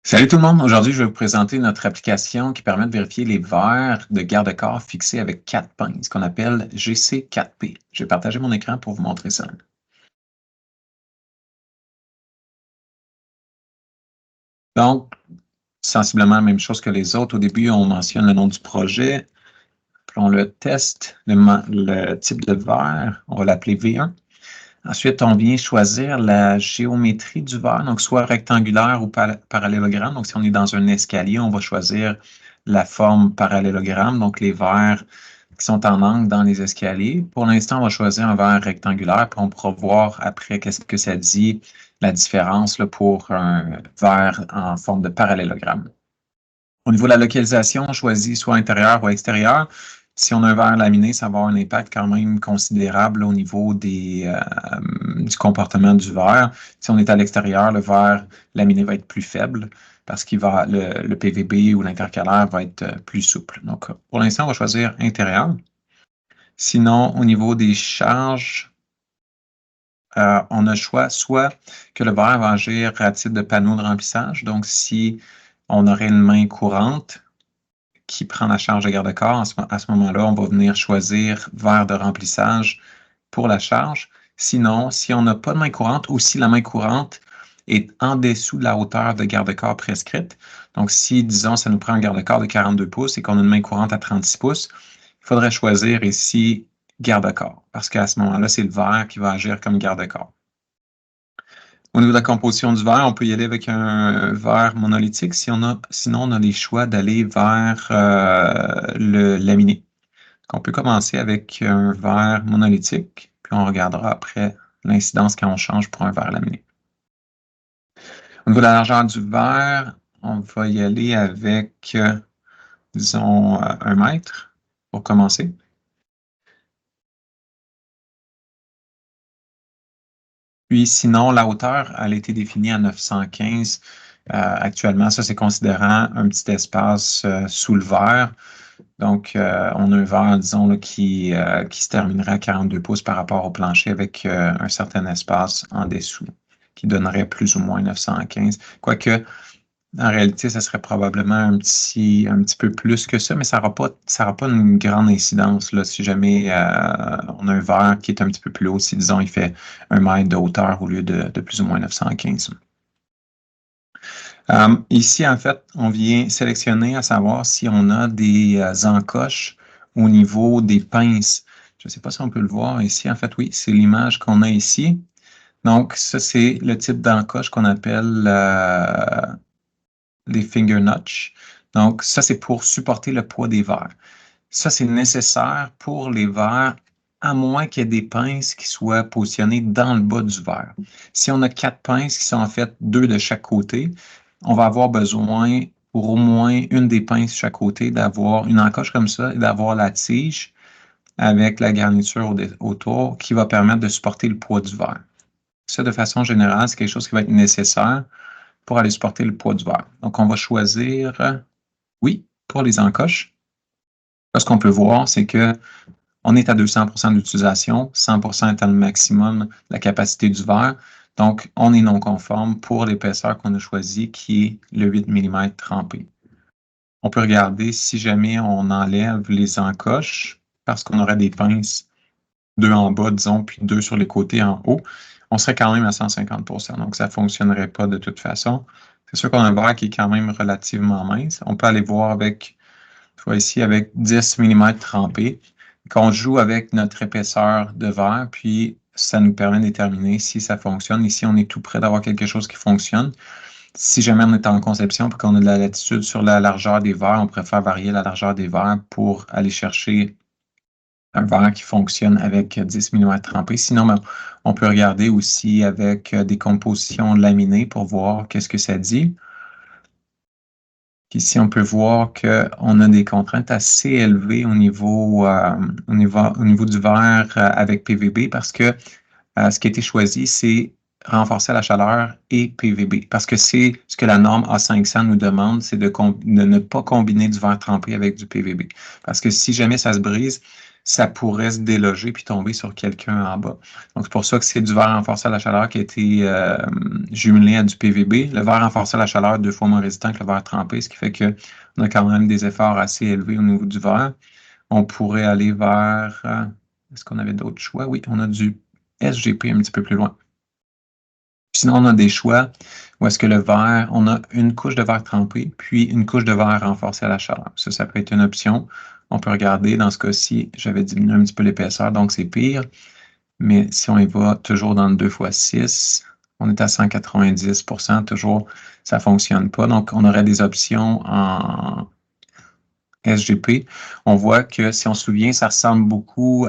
Salut tout le monde, aujourd'hui je vais vous présenter notre application qui permet de vérifier les verres de garde-corps fixés avec 4 pinces, qu'on appelle GC4P. Je vais partager mon écran pour vous montrer ça. Donc, sensiblement la même chose que les autres. Au début, on mentionne le nom du projet, puis on le teste, le type de verre, on va l'appeler V1. Ensuite, on vient choisir la géométrie du verre, donc soit rectangulaire ou parallélogramme. Donc, si on est dans un escalier, on va choisir la forme parallélogramme, donc les verres qui sont en angle dans les escaliers. Pour l'instant, on va choisir un verre rectangulaire, puis on pourra voir après qu'est-ce que ça dit, la différence là, pour un verre en forme de parallélogramme. Au niveau de la localisation, on choisit soit intérieur ou extérieur. Si on a un verre laminé, ça va avoir un impact quand même considérable au niveau du comportement du verre. Si on est à l'extérieur, le verre laminé va être plus faible parce que le PVB ou l'intercalaire va être plus souple. Donc, pour l'instant, on va choisir intérieur. Sinon, au niveau des charges, on a le choix soit que le verre va agir à titre de panneau de remplissage. Donc, si on aurait une main courante, qui prend la charge de garde-corps, à ce moment-là, on va venir choisir verre de remplissage pour la charge. Sinon, si on n'a pas de main courante ou si la main courante est en dessous de la hauteur de garde-corps prescrite, donc si, disons, ça nous prend un garde-corps de 42 pouces et qu'on a une main courante à 36 pouces, il faudrait choisir ici garde-corps, parce qu'à ce moment-là, c'est le verre qui va agir comme garde-corps. Au niveau de la composition du verre, on peut y aller avec un verre monolithique. Sinon, on a les choix d'aller vers le laminé. Donc, on peut commencer avec un verre monolithique, puis on regardera après l'incidence quand on change pour un verre laminé. Au niveau de la largeur du verre, on va y aller avec, disons, 1 mètre pour commencer. Puis sinon, la hauteur, elle a été définie à 915 actuellement. Ça, c'est considérant un petit espace sous le verre. Donc, on a un verre, disons, là, qui se terminerait à 42 pouces par rapport au plancher avec un certain espace en dessous, qui donnerait plus ou moins 915. Quoique, en réalité, ça serait probablement un petit peu plus que ça, mais ça n'aura pas une grande incidence là, si jamais on a un verre qui est un petit peu plus haut, si disons il fait 1 mètre de hauteur au lieu de plus ou moins 915. Ici, en fait, on vient sélectionner à savoir si on a des encoches au niveau des pinces. Je ne sais pas si on peut le voir ici. En fait, oui, c'est l'image qu'on a ici. Donc, ça, c'est le type d'encoche qu'on appelle les finger notch. Donc, ça, c'est pour supporter le poids des verres. Ça, c'est nécessaire pour les verres, à moins qu'il y ait des pinces qui soient positionnées dans le bas du verre. Si on a 4 pinces qui sont en fait 2 de chaque côté, on va avoir besoin, pour au moins une des pinces de chaque côté, d'avoir une encoche comme ça et d'avoir la tige avec la garniture autour qui va permettre de supporter le poids du verre. Ça, de façon générale, c'est quelque chose qui va être nécessaire pour aller supporter le poids du verre. Donc, on va choisir oui pour les encoches. Là, ce qu'on peut voir, c'est que on est à 200% d'utilisation, 100% étant le maximum de la capacité du verre. Donc, on est non conforme pour l'épaisseur qu'on a choisie, qui est le 8 mm trempé. On peut regarder si jamais on enlève les encoches, parce qu'on aurait des pinces, 2 en bas, disons, puis 2 sur les côtés en haut, on serait quand même à 150%. Donc, ça ne fonctionnerait pas de toute façon. C'est sûr qu'on a un verre qui est quand même relativement mince. On peut aller voir avec, tu vois ici, avec 10 mm trempé, qu'on joue avec notre épaisseur de verre, puis ça nous permet de déterminer si ça fonctionne. Ici, on est tout près d'avoir quelque chose qui fonctionne. Si jamais on est en conception et qu'on a de la latitude sur la largeur des verres, on préfère varier la largeur des verres pour aller chercher un verre qui fonctionne avec 10 mm trempé. Sinon, ben, on peut regarder aussi avec des compositions laminées pour voir qu'est-ce que ça dit. Ici, on peut voir qu'on a des contraintes assez élevées au niveau du verre avec PVB parce que ce qui a été choisi, c'est renforcer la chaleur et PVB. Parce que c'est ce que la norme A500 nous demande, c'est de ne pas combiner du verre trempé avec du PVB. Parce que si jamais ça se brise, ça pourrait se déloger puis tomber sur quelqu'un en bas. Donc, c'est pour ça que c'est du verre renforcé à la chaleur qui a été jumelé à du PVB. Le verre renforcé à la chaleur est 2 fois moins résistant que le verre trempé, ce qui fait qu'on a quand même des efforts assez élevés au niveau du verre. On pourrait aller vers... est-ce qu'on avait d'autres choix? Oui, on a du SGP un petit peu plus loin. Sinon, on a des choix où est-ce que le verre, on a une couche de verre trempé, puis une couche de verre renforcée à la chaleur. Ça peut être une option. On peut regarder, dans ce cas-ci, j'avais diminué un petit peu l'épaisseur, donc c'est pire. Mais si on y va toujours dans le 2x6, on est à 190%, toujours, ça ne fonctionne pas. Donc, on aurait des options en SGP. On voit que, si on se souvient, ça ressemble beaucoup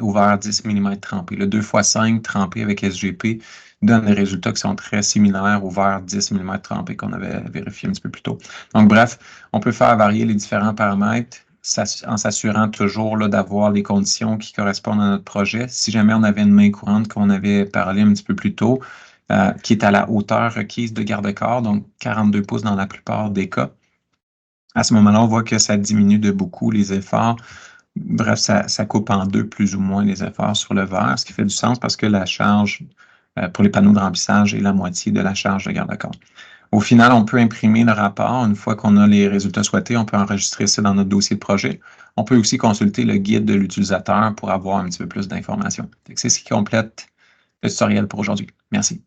au verre 10 mm trempé. Le 2x5 trempé avec SGP donne des résultats qui sont très similaires au verre 10 mm trempé qu'on avait vérifié un petit peu plus tôt. Donc, bref, on peut faire varier les différents paramètres en s'assurant toujours d'avoir les conditions qui correspondent à notre projet. Si jamais on avait une main courante qu'on avait parlé un petit peu plus tôt, qui est à la hauteur requise de garde-corps, donc 42 pouces dans la plupart des cas, à ce moment-là, on voit que ça diminue de beaucoup les efforts. Bref, ça coupe en deux plus ou moins les efforts sur le verre, ce qui fait du sens parce que la charge pour les panneaux de remplissage est la moitié de la charge de garde-corps. Au final, on peut imprimer le rapport. Une fois qu'on a les résultats souhaités, on peut enregistrer ça dans notre dossier de projet. On peut aussi consulter le guide de l'utilisateur pour avoir un petit peu plus d'informations. C'est ce qui complète le tutoriel pour aujourd'hui. Merci.